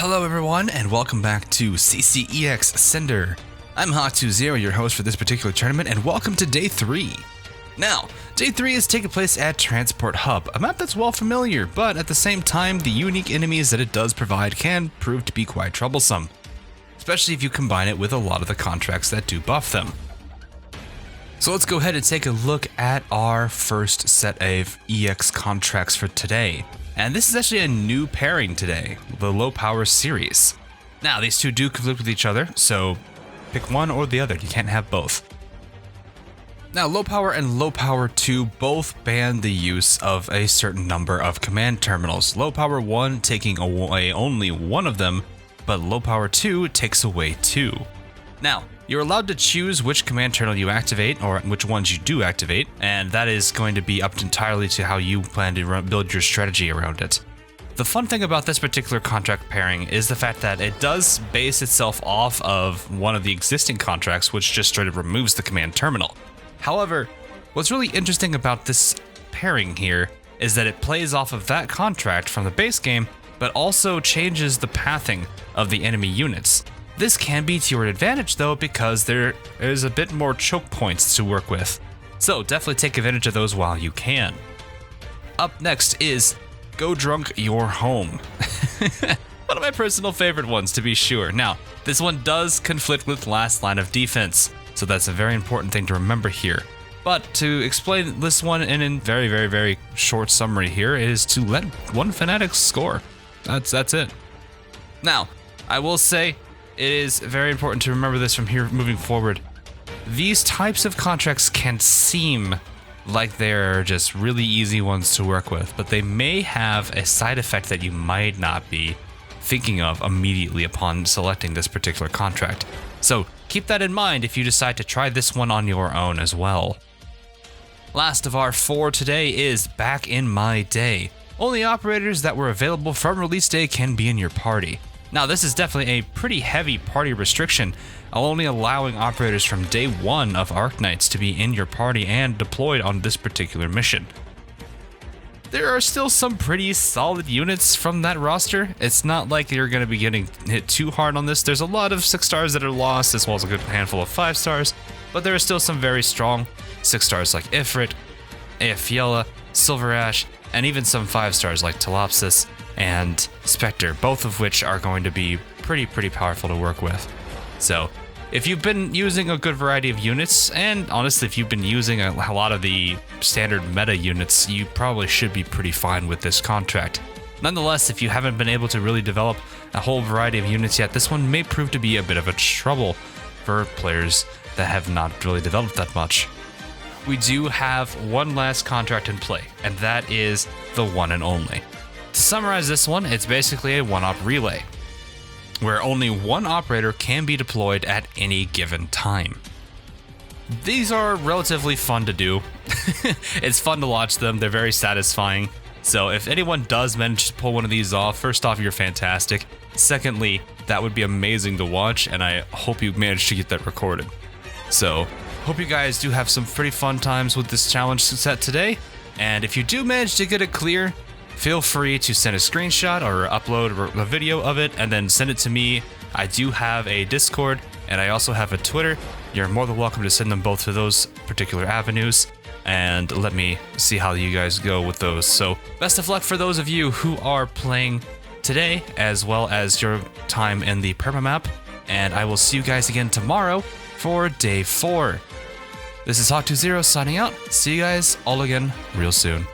Hello everyone, and welcome back to CCEX Cinder. I'm Hawk20, your host for this particular tournament, and welcome to Day 3. Now, Day 3 is taking place at Transport Hub, a map that's well familiar, but at the same time, the unique enemies that it does provide can prove to be quite troublesome, especially if you combine it with a lot of the contracts that do buff them. So let's go ahead and take a look at our first set of EX contracts for today. And this is actually a new pairing today, the low power series. Now, these two do conflict with each other, so pick one or the other. You can't have both. Now, low power and low power 2 both ban the use of a certain number of command terminals. Low power 1 taking away only one of them, but low power 2 takes away 2. Now, you're allowed to choose which command terminal you activate, or which ones you do activate, and that is going to be up entirely to how you plan to build your strategy around it. The fun thing about this particular contract pairing is the fact that it does base itself off of one of the existing contracts, which just straight up removes the command terminal. However, what's really interesting about this pairing here is that it plays off of that contract from the base game, but also changes the pathing of the enemy units. This can be to your advantage though, because there is a bit more choke points to work with. So definitely take advantage of those while you can. Up next is Go Drunk Your Home. One of my personal favorite ones, to be sure. Now, this one does conflict with last line of defense, so that's a very important thing to remember here. But to explain this one in a very short summary here is to let one fanatic score. That's it. Now, I will say, it is very important to remember this from here moving forward. These types of contracts can seem like they're just really easy ones to work with, but they may have a side effect that you might not be thinking of immediately upon selecting this particular contract. So keep that in mind if you decide to try this one on your own as well. Last of our 4 today is Back in My Day. Only operators that were available from release day can be in your party. Now, this is definitely a pretty heavy party restriction, only allowing operators from day 1 of Arknights to be in your party and deployed on this particular mission. There are still some pretty solid units from that roster. It's not like you're going to be getting hit too hard on this. There's a lot of 6 stars that are lost, as well as a good handful of 5 stars, but there are still some very strong 6 stars like Ifrit, Aefiela, Silver Ash, and even some 5 stars like Telopsis and Spectre, both of which are going to be pretty powerful to work with. So if you've been using a good variety of units, and honestly if you've been using a lot of the standard meta units, you probably should be pretty fine with this contract. Nonetheless, if you haven't been able to really develop a whole variety of units yet, this one may prove to be a bit of a trouble for players that have not really developed that much. We do have one last contract in play, and that is the one and only. To summarize this one, it's basically a one-op relay, where only one operator can be deployed at any given time. These are relatively fun to do. It's fun to watch them, they're very satisfying. So if anyone does manage to pull one of these off, first off, you're fantastic. Secondly, that would be amazing to watch, and I hope you manage to get that recorded. So, hope you guys do have some pretty fun times with this challenge set today, and if you do manage to get it clear, feel free to send a screenshot or upload a video of it and then send it to me. I do have a Discord and I also have a Twitter. You're more than welcome to send them both to those particular avenues and let me see how you guys go with those. So best of luck for those of you who are playing today, as well as your time in the permamap, and I will see you guys again tomorrow for Day 4. This is Hawk20 signing out. See you guys all again real soon.